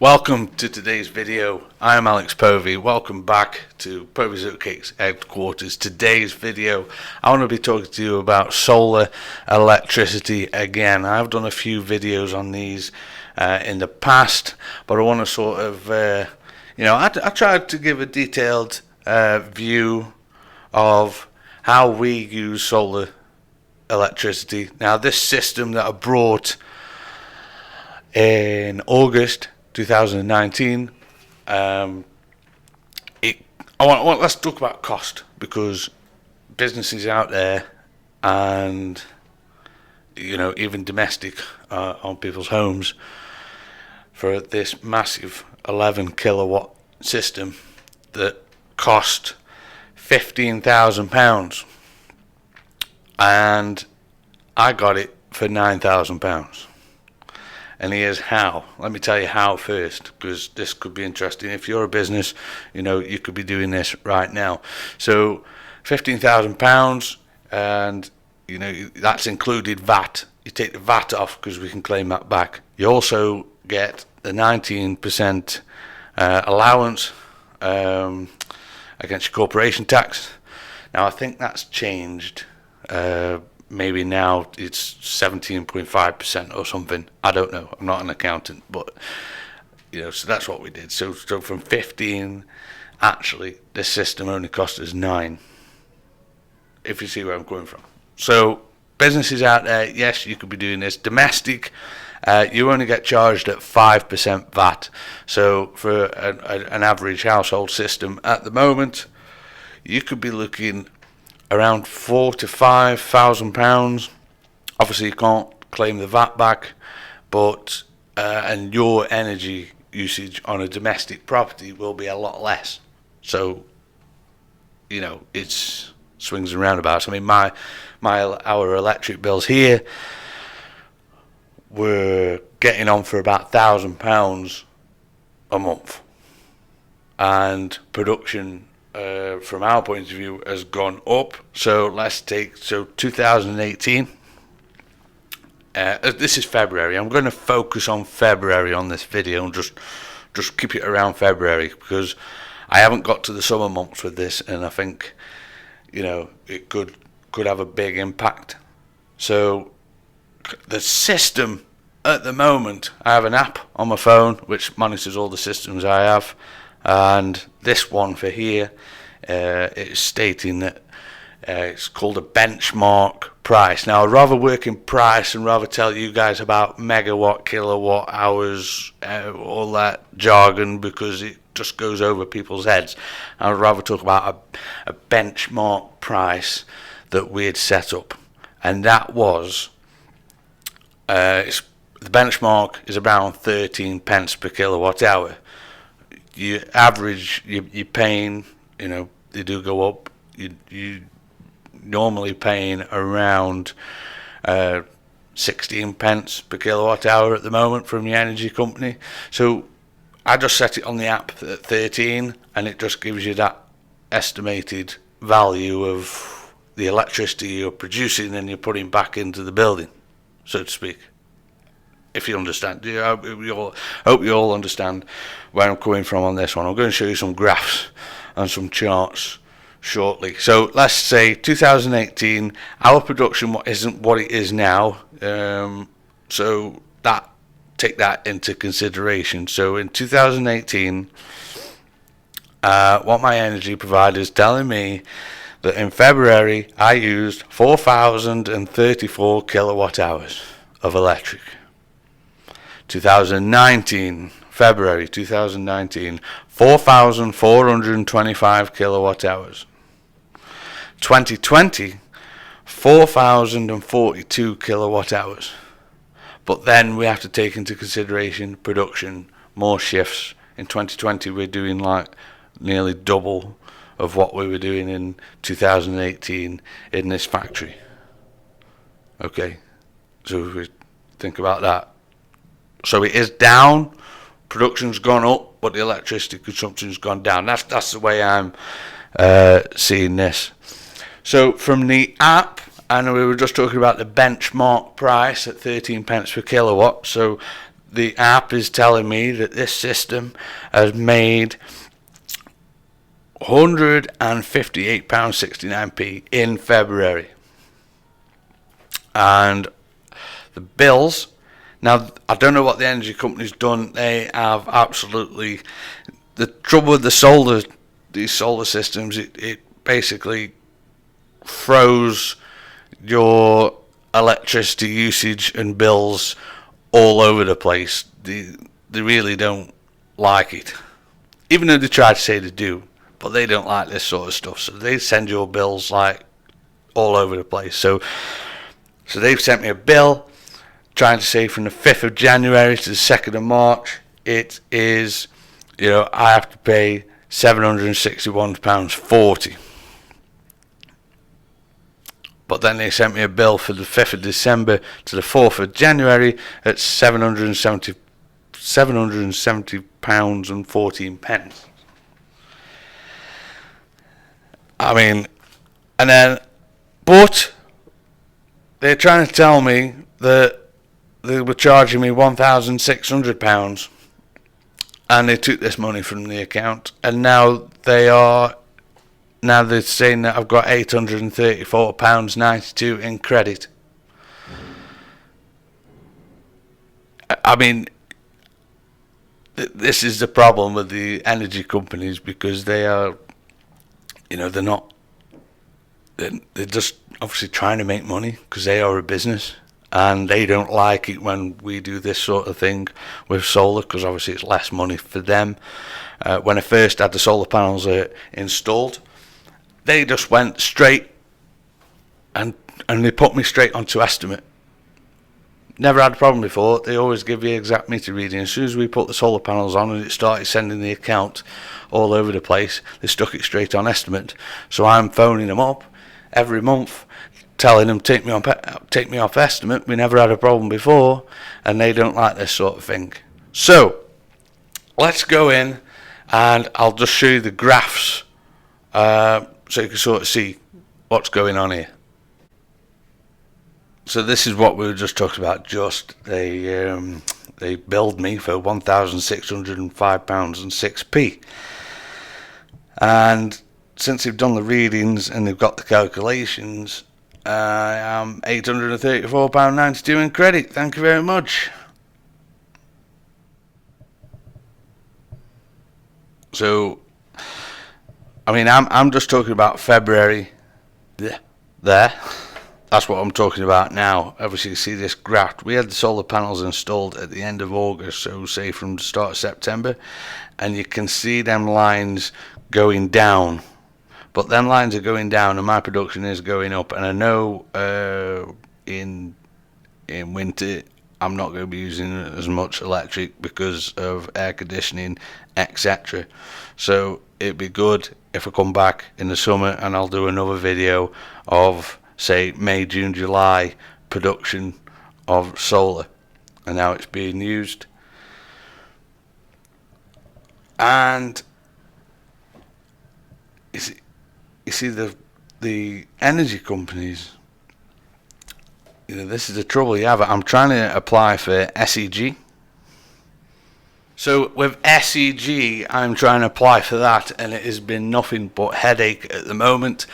Welcome to today's video. I am Alex Povey. Welcome back to Povey's Oatcakes headquarters. Today's video, I want to be talking to you about solar electricity again. I've done a few videos on these in the past, but I want to sort of, I tried to give a detailed view of how we use solar electricity. Now, this system that I brought in August 2019. Let's talk about cost, because businesses out there, and even domestic on people's homes, for this massive 11 kilowatt system that cost £15,000, and I got it for £9,000. And here's how. Let me tell you how first, because this could be interesting. If you're a business, you could be doing this right now. So £15,000, and that's included VAT. You take the VAT off because we can claim that back. You also get the 19% allowance against your corporation tax. Now I think that's changed. Maybe now it's 17.5% or something. I don't know. I'm not an accountant, but so that's what we did. So from 15, actually, this system only cost us 9. If you see where I'm coming from. So businesses out there, yes, you could be doing this. Domestic, you only get charged at 5% VAT. So for an average household system at the moment, you could be looking around £4,000 to £5,000. Obviously, you can't claim the VAT back, but and your energy usage on a domestic property will be a lot less. So, it's swings and roundabouts. I mean, our electric bills here were getting on for about £1,000 a month, and production, from our point of view, has gone up. So let's take 2018. This is February. I'm going to focus on February on this video and just keep it around February, because I haven't got to the summer months with this, and I think it could have a big impact. So the system at the moment, I have an app on my phone which monitors all the systems I have. And this one for here, it's stating that it's called a benchmark price. Now, I'd rather work in price and rather tell you guys about megawatt, kilowatt hours, all that jargon, because it just goes over people's heads. I'd rather talk about a benchmark price that we had set up, and that was the benchmark is around 13 pence per kilowatt hour. You average, you're paying, they do go up. You normally paying around 16 pence per kilowatt hour at the moment from your energy company. So I just set it on the app at 13, and it just gives you that estimated value of the electricity you're producing and you're putting back into the building, so to speak. If you understand, I hope you all understand where I'm coming from on this one. I'm going to show you some graphs and some charts shortly. So let's say 2018, our production isn't what it is now. So take that into consideration. So in 2018, what my energy provider is telling me that in February I used 4,034 kilowatt hours of electric. 2019, February 2019, 4,425 kilowatt hours. 2020, 4,042 kilowatt hours. But then we have to take into consideration production, more shifts. In 2020, we're doing like nearly double of what we were doing in 2018 in this factory. Okay, so if we think about that. So it is down, production's gone up, but the electricity consumption's gone down. That's the way I'm seeing this. So from the app, and we were just talking about the benchmark price at 13 pence per kilowatt. So the app is telling me that this system has made £158.69 in February. And the bills, now I don't know what the energy company's done. They have absolutely, the trouble with these solar systems, it basically throws your electricity usage and bills all over the place. They really don't like it, even though they try to say they do, but they don't like this sort of stuff. So they send your bills like all over the place. So they've sent me a bill trying to say from the 5th of January to the 2nd of March, it is, I have to pay £761.40. But then they sent me a bill for the 5th of December to the 4th of January at £770.14. I mean, and then, but they're trying to tell me that they were charging me £1,600, and they took this money from the account, and now they're saying that I've got £834.92 in credit. I mean, this is the problem with the energy companies, because they are, they're just obviously trying to make money, because they are a business, and they don't like it when we do this sort of thing with solar, because obviously it's less money for them. When I first had the solar panels installed, they just went straight and they put me straight onto estimate. Never had a problem before. They always give you exact meter reading. As soon as we put the solar panels on and it started sending the account all over the place, they stuck it straight on estimate. So I'm phoning them up every month, telling them take me off estimate. We never had a problem before, and they don't like this sort of thing. So let's go in, and I'll just show you the graphs, so you can sort of see what's going on here. So this is what we were just talking about. They billed me for £1,605.06, and since they've done the readings and they've got the calculations, I am £834.92 in credit. Thank you very much. So, I mean, I'm just talking about February. There. That's what I'm talking about now. Obviously, you see this graph. We had the solar panels installed at the end of August, so say from the start of September, and you can see them lines going down. But them lines are going down, and my production is going up. And I know in winter I'm not going to be using as much electric because of air conditioning, etc. So it'd be good if I come back in the summer and I'll do another video of, say, May, June, July production of solar and how it's being used. And you see the energy companies, this is the trouble you have. I'm trying to apply for SEG. So with SEG, I'm trying to apply for that, and it has been nothing but headache at the moment.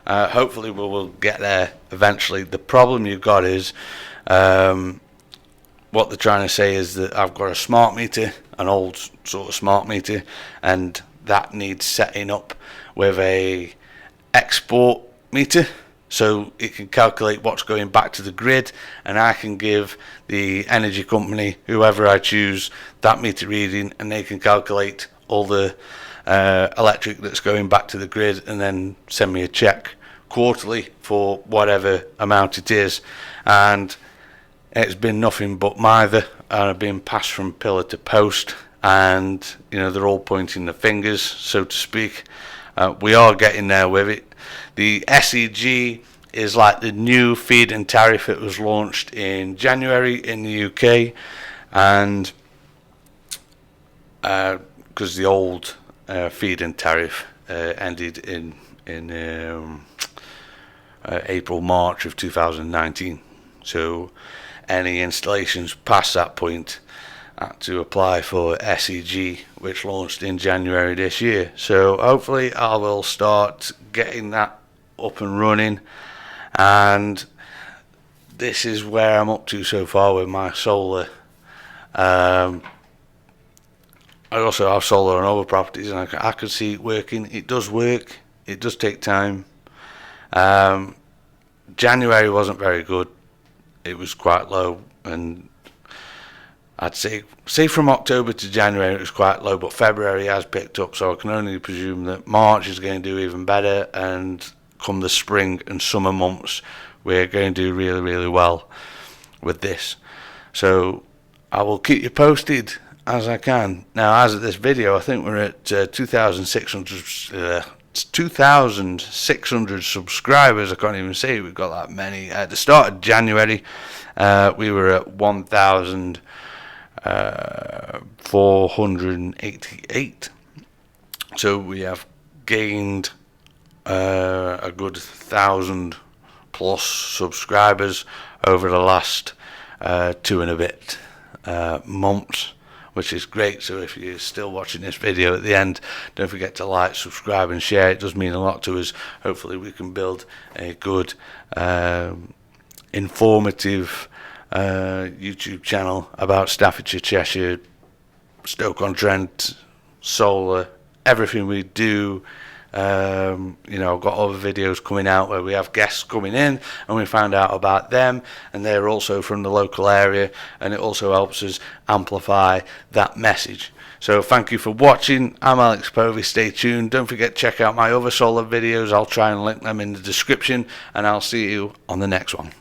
Hopefully we will get there eventually. The problem you've got is, what they're trying to say is that I've got a smart meter, an old sort of smart meter, and that needs setting up with a export meter, so it can calculate what's going back to the grid, and I can give the energy company, whoever I choose, that meter reading, and they can calculate all the electric that's going back to the grid, and then send me a check quarterly for whatever amount it is. And it's been nothing but mither, and I've been passed from pillar to post, and they're all pointing the fingers, so to speak. We are getting there with it. The SEG is like the new feed-in tariff that was launched in January in the UK, and because the old feed-in tariff ended in April, March of 2019. So any installations past that point had to apply for SEG, which launched in January this year. So hopefully I will start getting that up and running, and this is where I'm up to so far with my solar. I also have solar on other properties, and I can see it working. It does work. It does take time. January wasn't very good. It was quite low, and I'd say from October to January it was quite low, but February has picked up, so I can only presume that March is going to do even better, and come the spring and summer months we're going to do really, really well with this. So I will keep you posted as I can. Now, as of this video, I think we're at 2,600 subscribers. I can't even say we've got that many. At the start of January, we were at 1,488. So we have gained a good 1,000 plus subscribers over the last 2 and a bit months, which is great. So if you're still watching this video at the end, don't forget to like, subscribe and share. It does mean a lot to us. Hopefully we can build a good informative YouTube channel about Staffordshire, Cheshire, Stoke-on-Trent, solar, everything we do. I've got other videos coming out where we have guests coming in and we find out about them, and they're also from the local area, and it also helps us amplify that message. So thank you for watching. I'm Alex Povey. Stay tuned. Don't forget to check out my other solar videos. I'll try and link them in the description, and I'll see you on the next one.